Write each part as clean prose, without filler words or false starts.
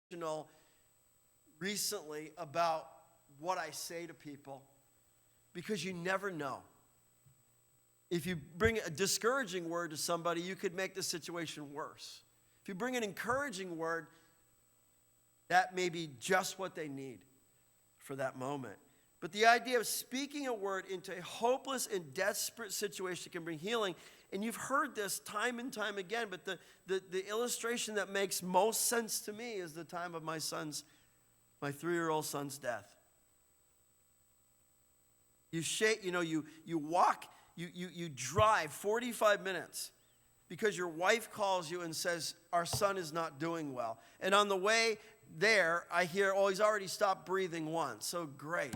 intentional recently about what I say to people because you never know. If you bring a discouraging word to somebody, you could make the situation worse. If you bring an encouraging word, that may be just what they need for that moment. But the idea of speaking a word into a hopeless and desperate situation can bring healing. And you've heard this time and time again, but the illustration that makes most sense to me is the time of my 3-year-old son's death. You drive 45 minutes because your wife calls you and says, our son is not doing well. And on the way there, I hear, he's already stopped breathing once. So great.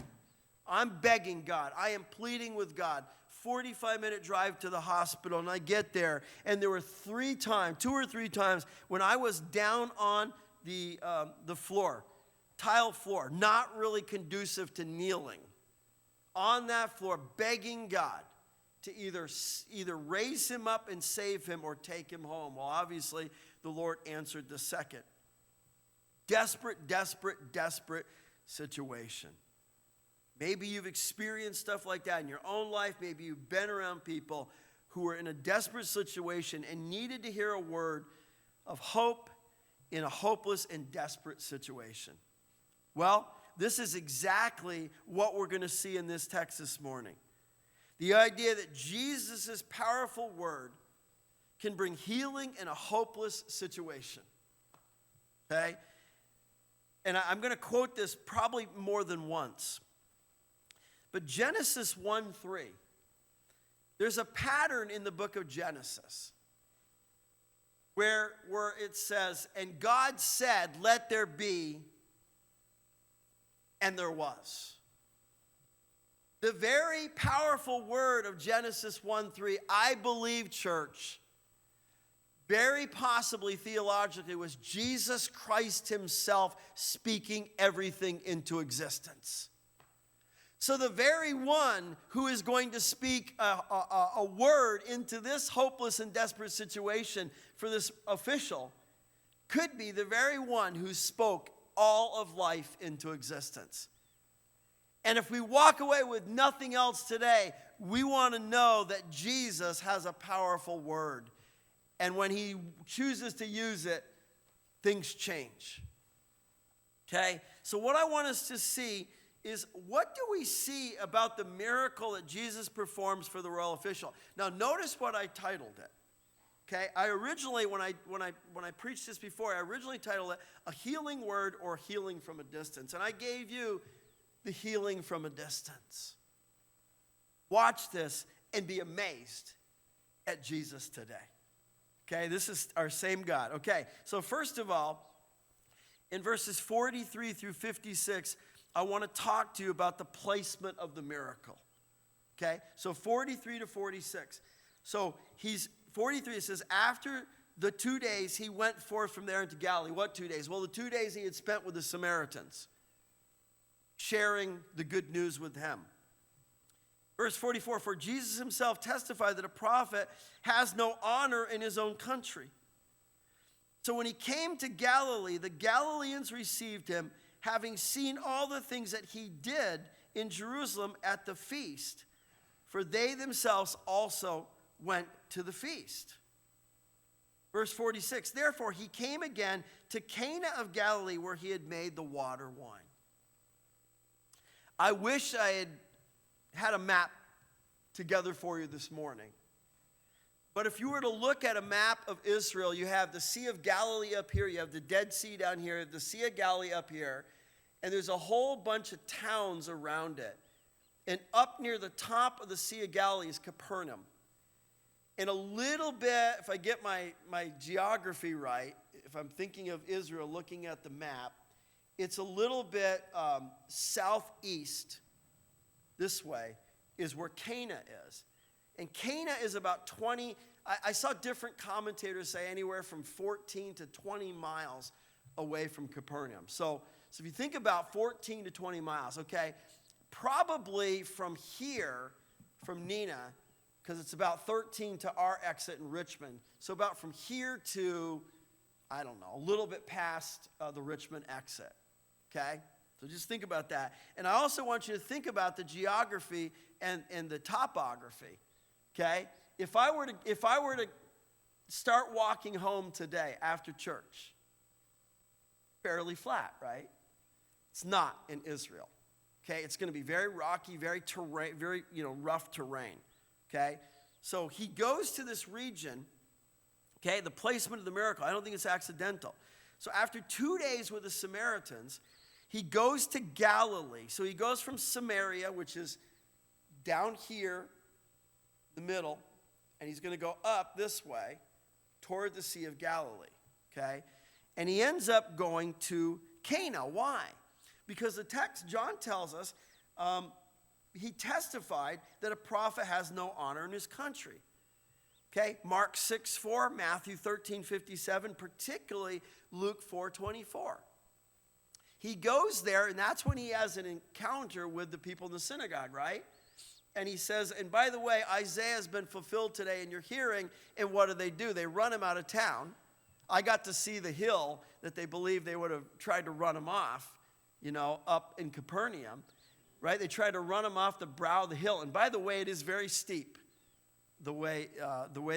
I'm begging God. I am pleading with God. 45-minute drive to the hospital, and I get there, and there were 2 or 3 times when I was down on the floor, tile floor, not really conducive to kneeling, on that floor, begging God to either raise him up and save him or take him home. Well, obviously, the Lord answered the second. Desperate, desperate, desperate situation. Maybe you've experienced stuff like that in your own life. Maybe you've been around people who were in a desperate situation and needed to hear a word of hope in a hopeless and desperate situation. Well, this is exactly what we're going to see in this text this morning. The idea that Jesus' powerful word can bring healing in a hopeless situation. Okay? And I'm going to quote this probably more than once. But Genesis 1:3, there's a pattern in the book of Genesis where it says, and God said, let there be, and there was. The very powerful word of Genesis 1:3, I believe, church, very possibly theologically was Jesus Christ himself speaking everything into existence. So the very one who is going to speak a word into this hopeless and desperate situation for this official could be the very one who spoke all of life into existence. And if we walk away with nothing else today, we want to know that Jesus has a powerful word. And when he chooses to use it, things change. Okay? So what I want us to see is, what do we see about the miracle that Jesus performs for the royal official? Now, notice what I titled it. Okay, I originally, when I preached this before, I originally titled it A Healing Word or Healing from a Distance. And I gave you the healing from a distance. Watch this and be amazed at Jesus today. Okay, this is our same God. Okay, so first of all, in verses 43 through 56, I want to talk to you about the placement of the miracle. Okay, so 43 to 46. So 43, it says, after the 2 days he went forth from there into Galilee. What 2 days? Well, the 2 days he had spent with the Samaritans, sharing the good news with them. Verse 44, for Jesus himself testified that a prophet has no honor in his own country. So when he came to Galilee, the Galileans received him, having seen all the things that he did in Jerusalem at the feast, for they themselves also went to the feast. Verse 46, therefore he came again to Cana of Galilee, where he had made the water wine. I wish I had a map together for you this morning. But if you were to look at a map of Israel, you have the Sea of Galilee up here, you have the Dead Sea down here, you have the Sea of Galilee up here, and there's a whole bunch of towns around it. And up near the top of the Sea of Galilee is Capernaum. And a little bit, if I get my geography right, if I'm thinking of Israel looking at the map, it's a little bit southeast, this way, is where Cana is. And Cana is about 20, I saw different commentators say anywhere from 14 to 20 miles away from Capernaum. So if you think about 14 to 20 miles, okay, probably from here, from Neenah, because it's about 13 to our exit in Richmond. So about from here to, I don't know, a little bit past the Richmond exit, okay? So just think about that. And I also want you to think about the geography and the topography, okay? If I were to start walking home today after church, fairly flat, right? It's not in Israel, okay? It's going to be very rocky, very rough terrain, okay? So he goes to this region, okay? The placement of the miracle, I don't think it's accidental. So after 2 days with the Samaritans, he goes to Galilee. So he goes from Samaria, which is down here, the middle, and he's going to go up this way toward the Sea of Galilee, okay? And he ends up going to Cana. Why? Because the text, John tells us, he testified that a prophet has no honor in his country. Okay, Mark 6:4, Matthew 13:57, particularly Luke 4:24. He goes there, and that's when he has an encounter with the people in the synagogue, right? And he says, and by the way, Isaiah has been fulfilled today in your hearing, and what do? They run him out of town. I got to see the hill that they believe they would have tried to run him off, up in Capernaum, right? They tried to run him off the brow of the hill. And by the way, it is very steep, the way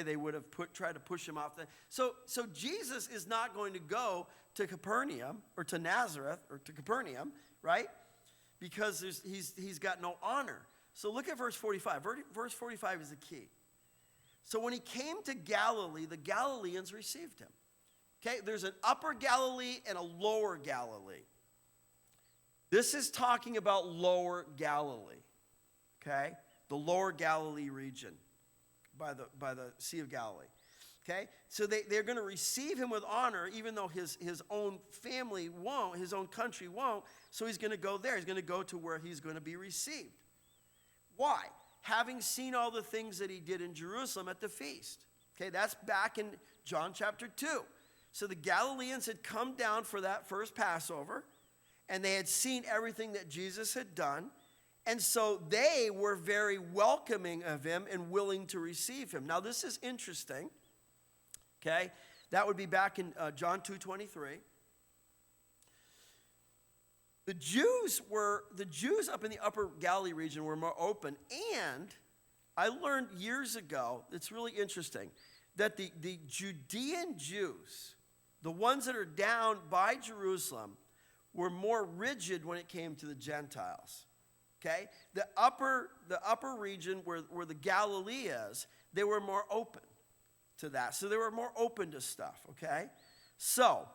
they would have tried to push him off. So Jesus is not going to go to Capernaum or to Nazareth or to Capernaum, right? Because he's got no honor. So look at verse 45. Verse 45 is the key. So when he came to Galilee, the Galileans received him. Okay, there's an upper Galilee and a lower Galilee. This is talking about lower Galilee, okay? The lower Galilee region by the Sea of Galilee, okay? So they're going to receive him with honor, even though his own family won't, his own country won't, so he's going to go there. He's going to go to where he's going to be received. Why? Having seen all the things that he did in Jerusalem at the feast. Okay, that's back in John chapter 2. So the Galileans had come down for that first Passover, and they had seen everything that Jesus had done, and so they were very welcoming of him and willing to receive him. Now this is interesting, okay? That would be back in John 2:23. The Jews up in the upper Galilee region were more open, and I learned years ago, it's really interesting, that the Judean Jews, the ones that are down by Jerusalem, were more rigid when it came to the Gentiles. Okay? The upper region where the Galilee is, they were more open to that. So they were more open to stuff, okay? So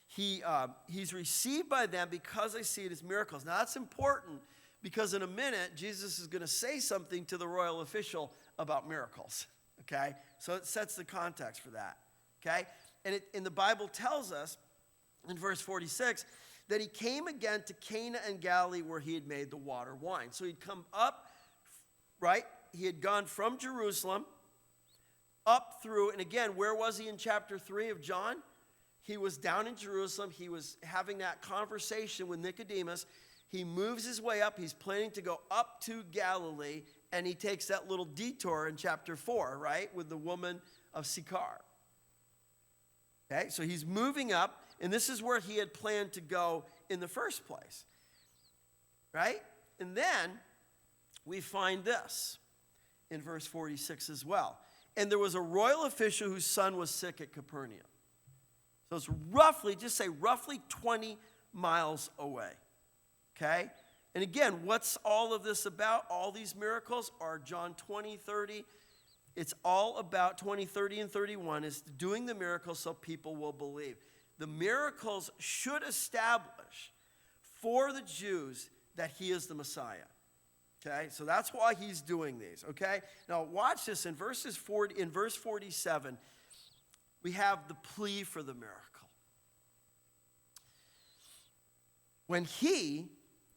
he's received by them because they see it as miracles. Now that's important because in a minute, Jesus is going to say something to the royal official about miracles, okay? So it sets the context for that, okay? And the Bible tells us in verse 46 that he came again to Cana and Galilee where he had made the water wine. So he'd come up, right? He had gone from Jerusalem up through, and again, where was he in chapter 3 of John? He was down in Jerusalem. He was having that conversation with Nicodemus. He moves his way up. He's planning to go up to Galilee, and he takes that little detour in chapter 4, right, with the woman of Sychar. Okay, so he's moving up, and this is where he had planned to go in the first place, right? And then we find this in verse 46 as well. And there was a royal official whose son was sick at Capernaum. So it's roughly 20 miles away, okay? And again, what's all of this about? All these miracles are John 20, 30. It's all about 20, 30, and 31 is doing the miracles so people will believe. The miracles should establish for the Jews that he is the Messiah. Okay, so that's why he's doing these. Okay, now watch this in verse 47. We have the plea for the miracle. When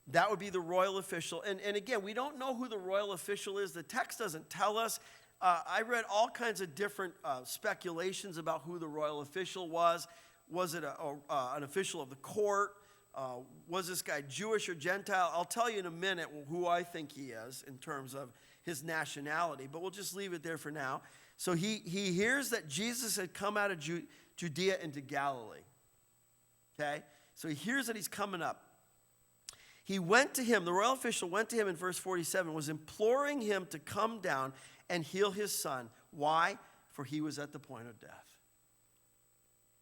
that would be the royal official, and again, we don't know who the royal official is. The text doesn't tell us. I read all kinds of different speculations about who the royal official was. Was it an official of the court? Was this guy Jewish or Gentile? I'll tell you in a minute who I think he is in terms of his nationality, but we'll just leave it there for now. So he hears that Jesus had come out of Judea into Galilee. Okay? So he hears that he's coming up. He went to him, the royal official went to him in verse 47, was imploring him to come down and heal his son. Why? For he was at the point of death.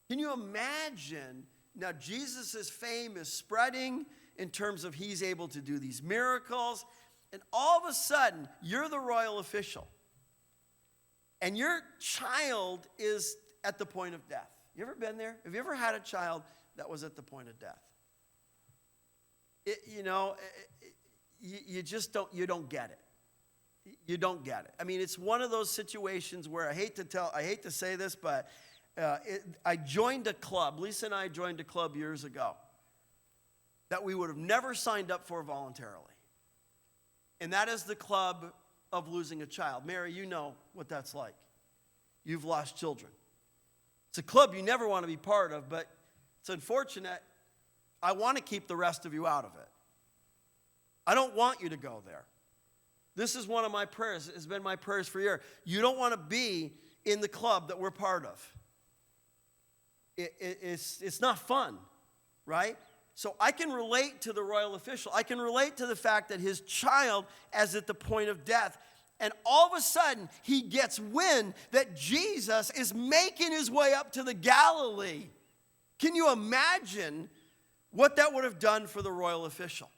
Can you imagine? Now, Jesus' fame is spreading in terms of he's able to do these miracles. And all of a sudden, you're the royal official. And your child is at the point of death. You ever been there? Have you ever had a child that was at the point of death? You just don't get it. You don't get it. I mean, it's one of those situations where I hate to say this, but I joined a club. Lisa and I joined a club years ago that we would have never signed up for voluntarily. And that is the club of losing a child. Mary, you know what that's like. You've lost children. It's a club you never want to be part of, but it's unfortunate. I want to keep the rest of you out of it. I don't want you to go there. This is one of my prayers. It's been my prayers for a year. You don't want to be in the club that we're part of. It's not fun, right? So I can relate to the royal official. I can relate to the fact that his child is at the point of death. And all of a sudden, he gets wind that Jesus is making his way up to the Galilee. Can you imagine what that would have done for the royal official?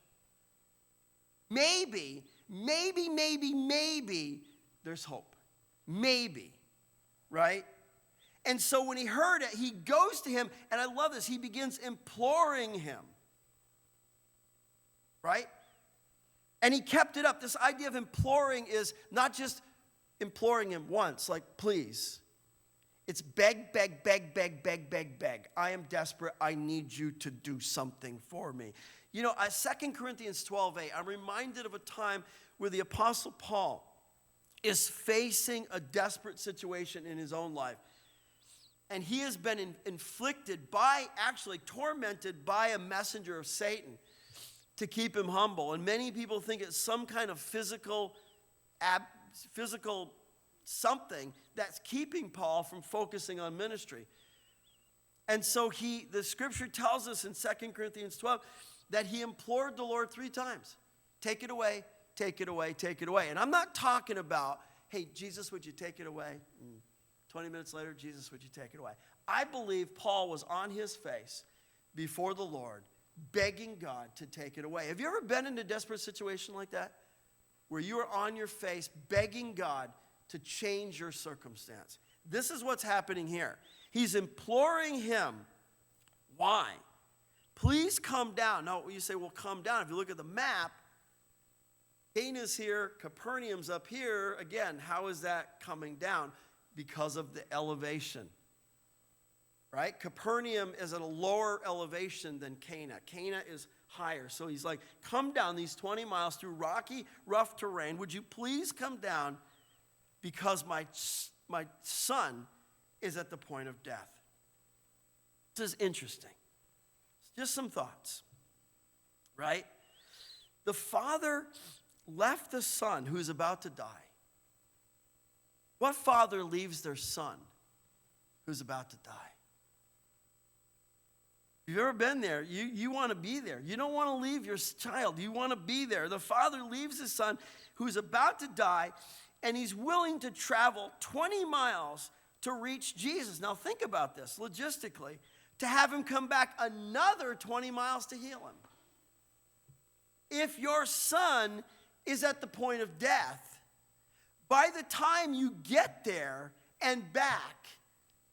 Maybe there's hope. Maybe, right? And so when he heard it, he goes to him, and I love this, he begins imploring him, right? And he kept it up. This idea of imploring is not just imploring him once, like, please. It's beg, beg, beg, beg, beg, beg, beg. I am desperate. I need you to do something for me. You know, 2 Corinthians 12:8, I'm reminded of a time where the Apostle Paul is facing a desperate situation in his own life. And he has been tormented by a messenger of Satan to keep him humble. And many people think it's some kind of physical something that's keeping Paul from focusing on ministry. And so the scripture tells us in 2 Corinthians 12 that he implored the Lord 3 times. Take it away, take it away, take it away. And I'm not talking about, hey, Jesus, would you take it away? 20 minutes later, Jesus, would you take it away? I believe Paul was on his face before the Lord, begging God to take it away. Have you ever been in a desperate situation like that? Where you are on your face, begging God to change your circumstance. This is what's happening here. He's imploring him. Why? Please come down. Now, you say, well, come down. If you look at the map, Cana's here, Capernaum's up here. Again, how is that coming down? Because of the elevation, right? Capernaum is at a lower elevation than Cana. Cana is higher. So he's like, come down these 20 miles through rocky, rough terrain. Would you please come down because my son is at the point of death. This is interesting. Just some thoughts, right? The father left the son who's about to die. What father leaves their son who's about to die? If you've ever been there, you want to be there. You don't want to leave your child. You want to be there. The father leaves his son who's about to die, and he's willing to travel 20 miles to reach Jesus. Now think about this logistically, to have him come back another 20 miles to heal him. If your son is at the point of death, by the time you get there and back,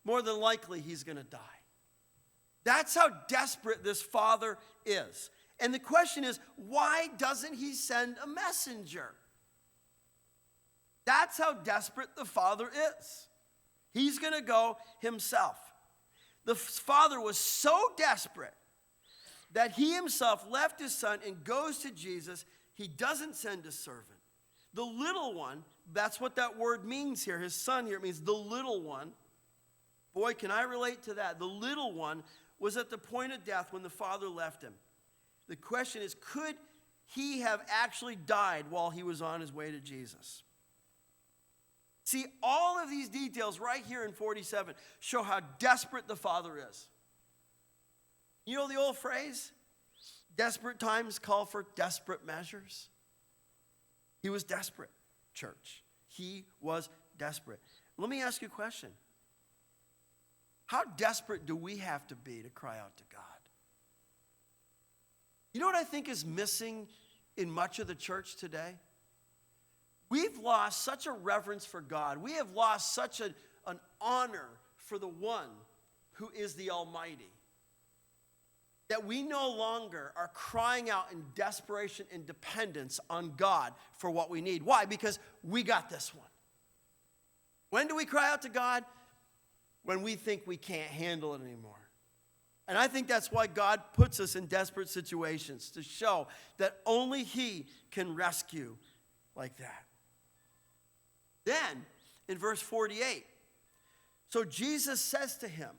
more than likely he's going to die. That's how desperate this father is. And the question is, why doesn't he send a messenger? That's how desperate the father is. He's going to go himself. The father was so desperate that he himself left his son and goes to Jesus. He doesn't send a servant. The little one, that's what that word means here. His son here, it means the little one. Boy, can I relate to that. The little one was at the point of death when the father left him. The question is, could he have actually died while he was on his way to Jesus? See, all of these details right here in 47 show how desperate the Father is. You know the old phrase? Desperate times call for desperate measures. He was desperate, church. He was desperate. Let me ask you a question. How desperate do we have to be to cry out to God? You know what I think is missing in much of the church today? We've lost such a reverence for God. We have lost such an honor for the one who is the Almighty, that we no longer are crying out in desperation and dependence on God for what we need. Why? Because we got this one. When do we cry out to God? When we think we can't handle it anymore. And I think that's why God puts us in desperate situations, to show that only He can rescue like that. Then, in verse 48, so Jesus says to him,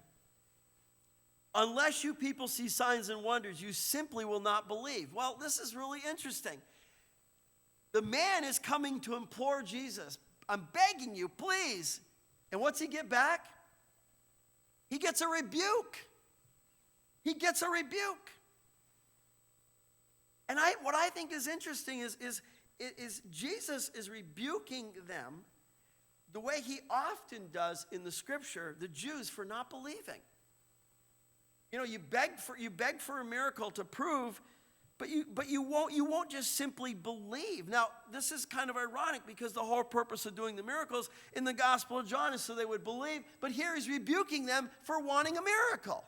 unless you people see signs and wonders, you simply will not believe. Well, this is really interesting. The man is coming to implore Jesus. I'm begging you, please. And what's he get back? He gets a rebuke. He gets a rebuke. And what I think is interesting is Jesus is rebuking them the way he often does in the scripture, the Jews, for not believing. You know, you beg for a miracle to prove, but you won't just simply believe. Now, this is kind of ironic because the whole purpose of doing the miracles in the Gospel of John is so they would believe, but here he's rebuking them for wanting a miracle.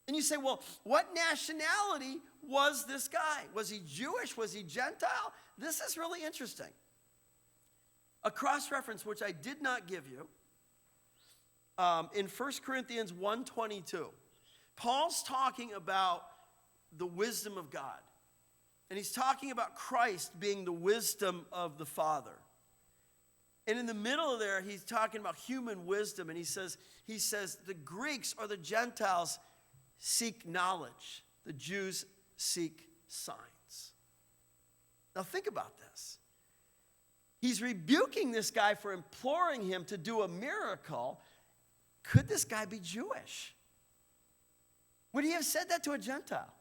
And you say, well, what nationality was this guy? Was he Jewish? Was he Gentile? This is really interesting. A cross-reference, which I did not give you, in 1 Corinthians 1:22, Paul's talking about the wisdom of God. And he's talking about Christ being the wisdom of the Father. And in the middle of there, he's talking about human wisdom. And he says the Greeks or the Gentiles seek knowledge. The Jews seek signs. Now think about this. He's rebuking this guy for imploring him to do a miracle. Could this guy be Jewish? Would he have said that to a Gentile?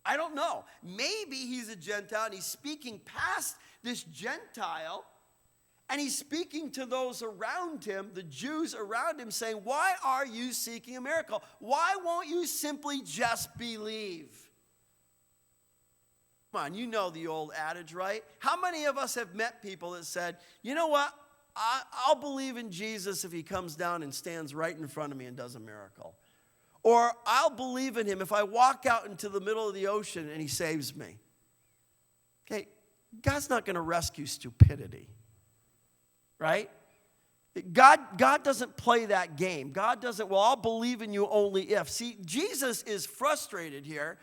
I don't know. Maybe he's a Gentile and he's speaking past this Gentile, and he's speaking to those around him, the Jews around him, saying, why are you seeking a miracle? Why won't you simply just believe? Come on, you know the old adage, right? How many of us have met people that said, you know what? I'll believe in Jesus if he comes down and stands right in front of me and does a miracle. Or I'll believe in him if I walk out into the middle of the ocean and he saves me. Okay, God's not going to rescue stupidity, right? God doesn't play that game. God doesn't, well, I'll believe in you only if. See, Jesus is frustrated here,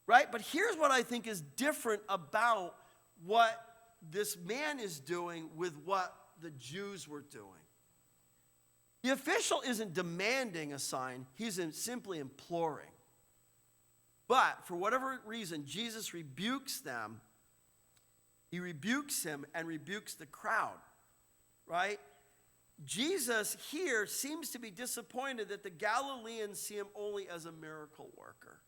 right? But here's what I think is different about what this man is doing with what the Jews were doing. The official isn't demanding a sign. He's simply imploring. But for whatever reason, Jesus rebukes them. He rebukes him and rebukes the crowd, right? Jesus here seems to be disappointed that the Galileans see him only as a miracle worker.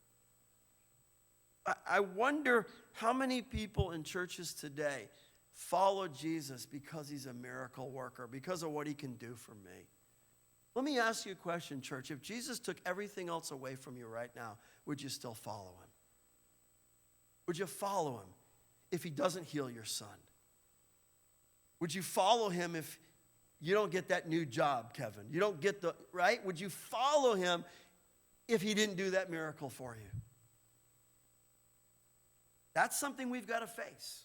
I wonder how many people in churches today follow Jesus because he's a miracle worker, because of what he can do for me. Let me ask you a question, church. If Jesus took everything else away from you right now, would you still follow him? Would you follow him if he doesn't heal your son? Would you follow him if you don't get that new job, Kevin? You don't get the, right? Would you follow him if he didn't do that miracle for you? That's something we've got to face.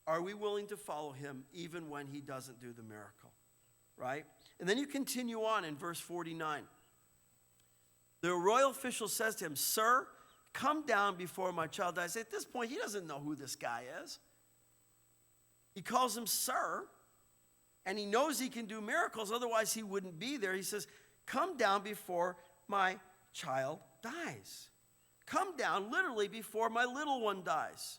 Are we willing to follow him even when he doesn't do the miracle? Right? And then you continue on in verse 49. The royal official says to him, "Sir, come down before my child dies." At this point, he doesn't know who this guy is. He calls him sir, and he knows he can do miracles, otherwise he wouldn't be there. He says, "Come down before my child dies." Come down literally before my little one dies.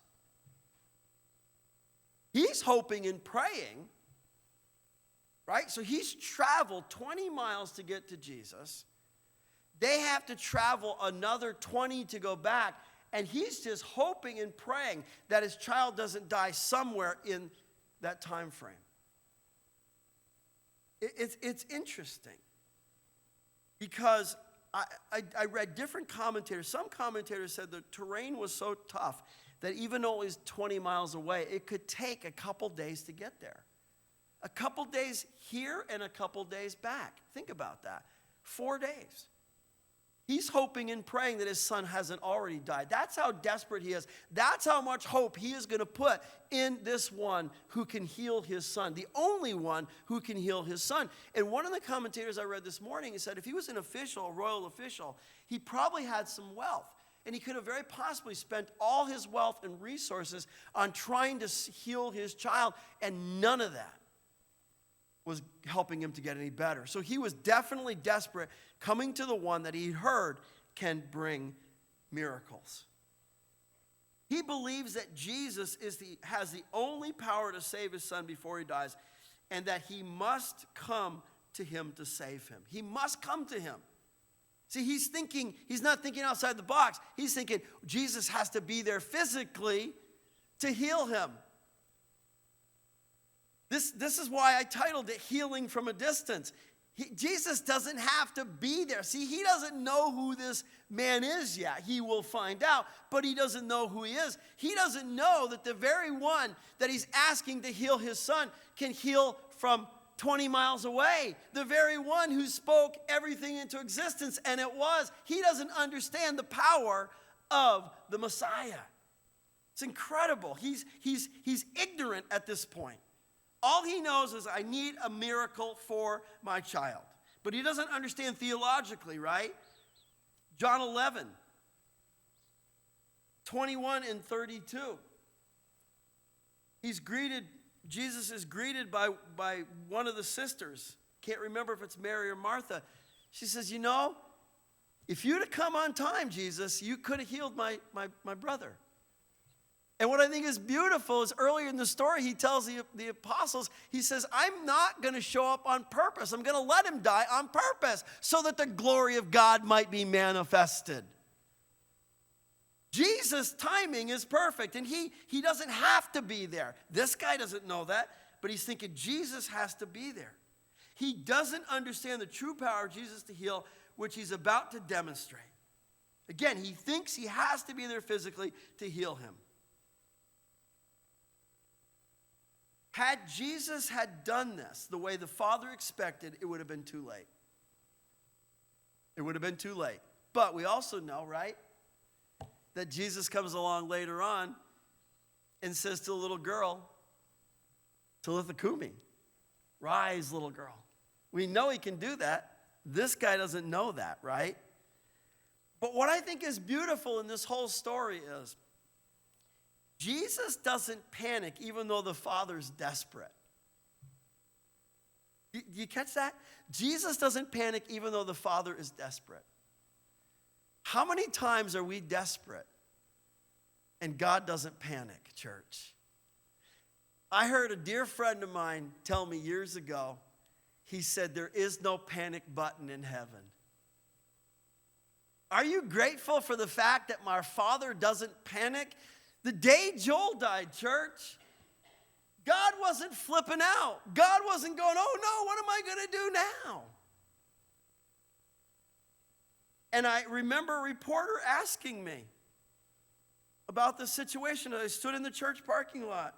He's hoping and praying right? So he's traveled 20 miles to get to Jesus. They have to travel another 20 to go back. And he's just hoping and praying that his child doesn't die somewhere in that time frame. It's interesting because I read different commentators. Some commentators said the terrain was so tough that even though it was 20 miles away, it could take a couple days to get there. A couple days here and a couple days back. Think about that. 4 days. He's hoping and praying that his son hasn't already died. That's how desperate he is. That's how much hope he is going to put in this one who can heal his son, the only one who can heal his son. And one of the commentators I read this morning, he said if he was an official, a royal official, he probably had some wealth. And he could have very possibly spent all his wealth and resources on trying to heal his child, and none of that was helping him to get any better. So he was definitely desperate, coming to the one that he heard can bring miracles. He believes that Jesus has the only power to save his son before he dies, and that he must come to him to save him. He must come to him. See, he's not thinking outside the box. He's thinking Jesus has to be there physically to heal him. This is why I titled it Healing from a Distance. Jesus doesn't have to be there. See, he doesn't know who this man is yet. He will find out, but he doesn't know who he is. He doesn't know that the very one that he's asking to heal his son can heal from 20 miles away. The very one who spoke everything into existence, and it was. He doesn't understand the power of the Messiah. It's incredible. He's ignorant at this point. All he knows is I need a miracle for my child. But he doesn't understand theologically, right? John 11, 21 and 32. Jesus is greeted by one of the sisters. Can't remember if it's Mary or Martha. She says, if you'd have come on time, Jesus, you could have healed my brother. And what I think is beautiful is earlier in the story, he tells the apostles, he says, I'm not going to show up on purpose. I'm going to let him die on purpose so that the glory of God might be manifested. Jesus' timing is perfect, and he doesn't have to be there. This guy doesn't know that, but he's thinking Jesus has to be there. He doesn't understand the true power of Jesus to heal, which he's about to demonstrate. Again, he thinks he has to be there physically to heal him. Had Jesus had done this the way the Father expected, it would have been too late. It would have been too late. But we also know, right, that Jesus comes along later on and says to the little girl, Talitha Kumi, rise, little girl. We know he can do that. This guy doesn't know that, right? But what I think is beautiful in this whole story is Jesus doesn't panic even though the Father's desperate. You catch that? Jesus doesn't panic even though the Father is desperate. How many times are we desperate and God doesn't panic, church? I heard a dear friend of mine tell me years ago, he said, there is no panic button in heaven. Are you grateful for the fact that my Father doesn't panic? The day Joel died, church, God wasn't flipping out. God wasn't going, oh no, what am I going to do now? And I remember a reporter asking me about the situation. I stood in the church parking lot.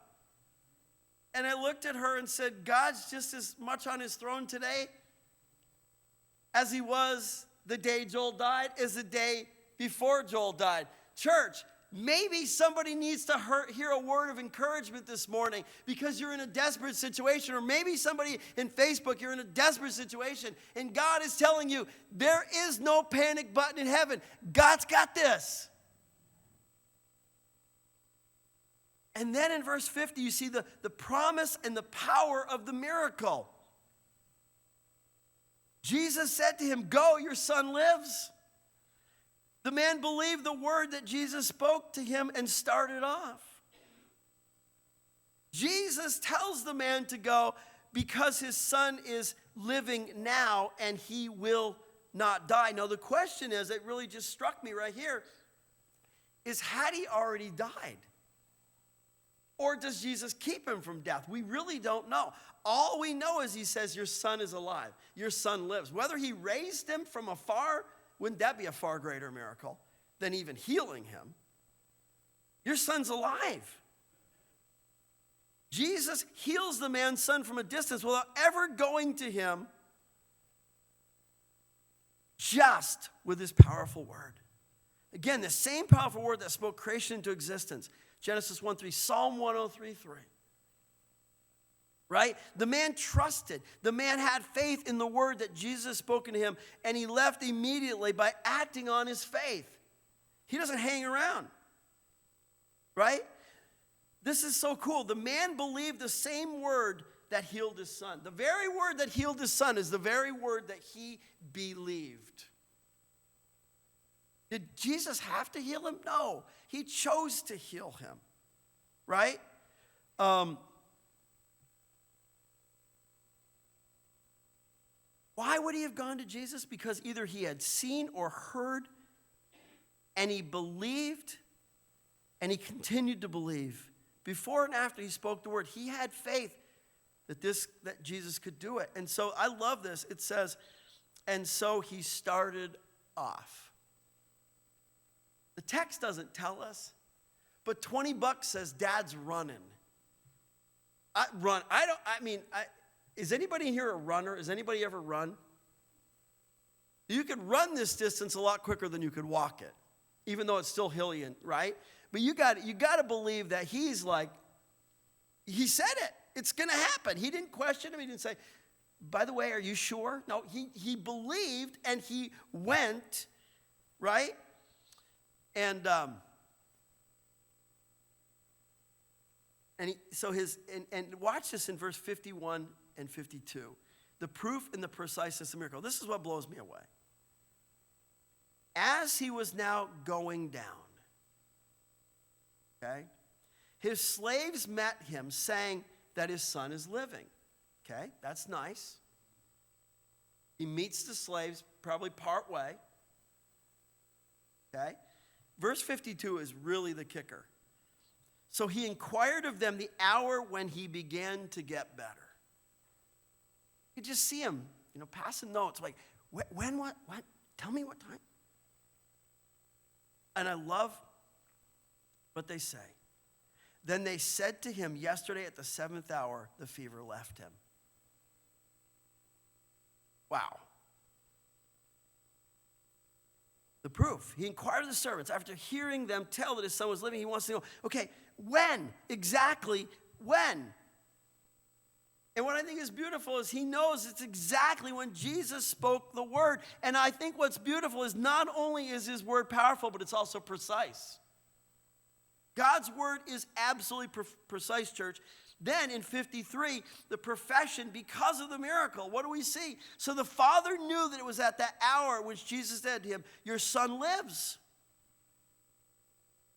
And I looked at her and said, God's just as much on his throne today as he was the day Joel died, as the day before Joel died. Church, maybe somebody needs to hear a word of encouragement this morning because you're in a desperate situation. Or maybe somebody in Facebook, you're in a desperate situation. And God is telling you, there is no panic button in heaven. God's got this. And then in verse 50, you see the promise and the power of the miracle. Jesus said to him, go, your son lives. The man believed the word that Jesus spoke to him and started off. Jesus tells the man to go because his son is living now and he will not die. Now, the question is, it really just struck me right here, is had he already died? Or does Jesus keep him from death? We really don't know. All we know is he says, your son is alive. Your son lives. Whether he raised him from afar, wouldn't that be a far greater miracle than even healing him? Your son's alive. Jesus heals the man's son from a distance without ever going to him, just with his powerful word. Again, the same powerful word that spoke creation into existence. Genesis 1:3, Psalm 103:3. Right? The man trusted. The man had faith in the word that Jesus had spoken to him, and he left immediately by acting on his faith. He doesn't hang around. Right? This is so cool. The man believed the same word that healed his son. The very word that healed his son is the very word that he believed. Did Jesus have to heal him? No. He chose to heal him. Right? Why would he have gone to Jesus? Because either he had seen or heard, and he believed, and he continued to believe. Before and after he spoke the word, he had faith that Jesus could do it. And so I love this. It says, and so he started off. The text doesn't tell us, but $20 says dad's running. Is anybody here a runner? Has anybody ever run? You could run this distance a lot quicker than you could walk it, even though it's still hilly, right? But you got to believe that he's like, he said it. It's going to happen. He didn't question him. He didn't say, by the way, are you sure? No, he believed and he went, right? And watch this in verse 51 and 52. The proof and the preciseness of the miracle. This is what blows me away. As he was now going down, okay, his slaves met him saying that his son is living. Okay, that's nice. He meets the slaves probably part way. Okay, verse 52 is really the kicker. So he inquired of them the hour when he began to get better. You just see him, passing notes like, when, what? Tell me what time. And I love what they say. Then they said to him, yesterday at the 7th hour, the fever left him. Wow. The proof. He inquired of the servants. After hearing them tell that his son was living, he wants to know, okay, when? Exactly when? And what I think is beautiful is he knows it's exactly when Jesus spoke the word. And I think what's beautiful is not only is his word powerful, but it's also precise. God's word is absolutely precise, church. Then in 53, the profession, because of the miracle, what do we see? So the father knew that it was at that hour which Jesus said to him, your son lives.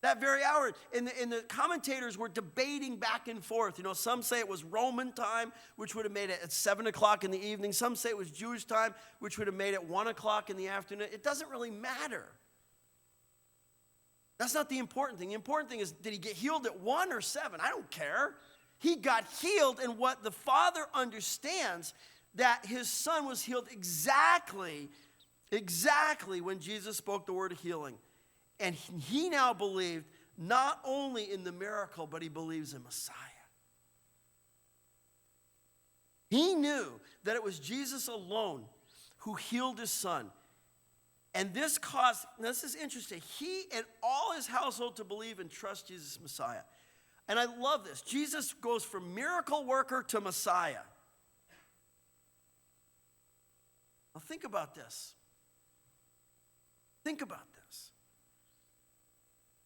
That very hour. And the commentators were debating back and forth. Some say it was Roman time, which would have made it at 7 o'clock in the evening. Some say it was Jewish time, which would have made it 1 o'clock in the afternoon. It doesn't really matter. That's not the important thing. The important thing is, did he get healed at 1 or 7? I don't care. He got healed, and what the father understands, that his son was healed exactly when Jesus spoke the word of healing. And he now believed not only in the miracle, but he believes in Messiah. He knew that it was Jesus alone who healed his son. And this caused, this is interesting, he and all his household to believe and trust Jesus Messiah. And I love this. Jesus goes from miracle worker to Messiah. Now think about this. Think about this.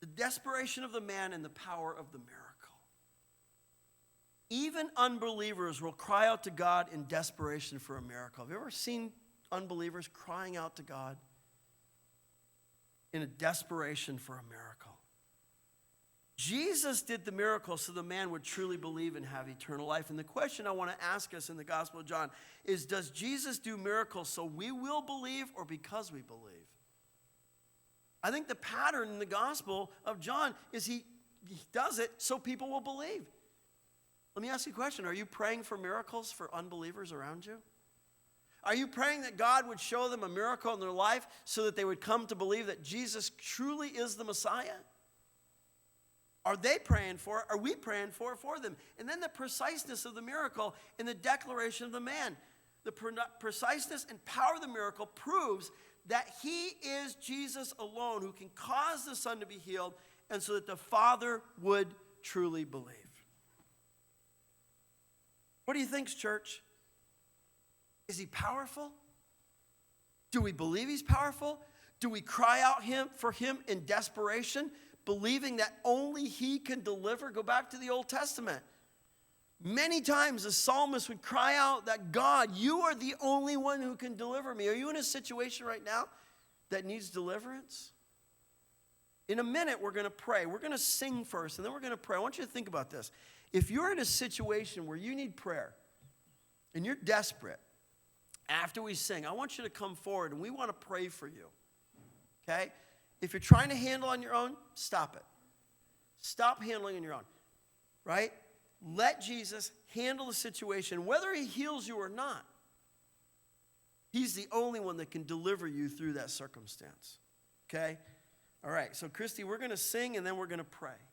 The desperation of the man and the power of the miracle. Even unbelievers will cry out to God in desperation for a miracle. Have you ever seen unbelievers crying out to God in a desperation for a miracle? Jesus did the miracle so the man would truly believe and have eternal life. And the question I want to ask us in the Gospel of John is, does Jesus do miracles so we will believe or because we believe? I think the pattern in the Gospel of John is he does it so people will believe. Let me ask you a question. Are you praying for miracles for unbelievers around you? Are you praying that God would show them a miracle in their life so that they would come to believe that Jesus truly is the Messiah? Are they praying for it? Are we praying for it for them? And then the preciseness of the miracle in the declaration of the man. The preciseness and power of the miracle proves that he is Jesus alone who can cause the son to be healed, and so that the Father would truly believe. What do you think, church? Is he powerful? Do we believe he's powerful? Do we cry out for him in desperation, believing that only he can deliver? Go back to the Old Testament. Many times the psalmist would cry out that, God, you are the only one who can deliver me. Are you in a situation right now that needs deliverance? In a minute, we're going to pray. We're going to sing first, and then we're going to pray. I want you to think about this. If you're in a situation where you need prayer and you're desperate, after we sing, I want you to come forward, and we want to pray for you. Okay? If you're trying to handle on your own, stop it. Stop handling on your own. Right? Let Jesus handle the situation, whether he heals you or not. He's the only one that can deliver you through that circumstance. Okay? All right, so Christy, we're going to sing and then we're going to pray.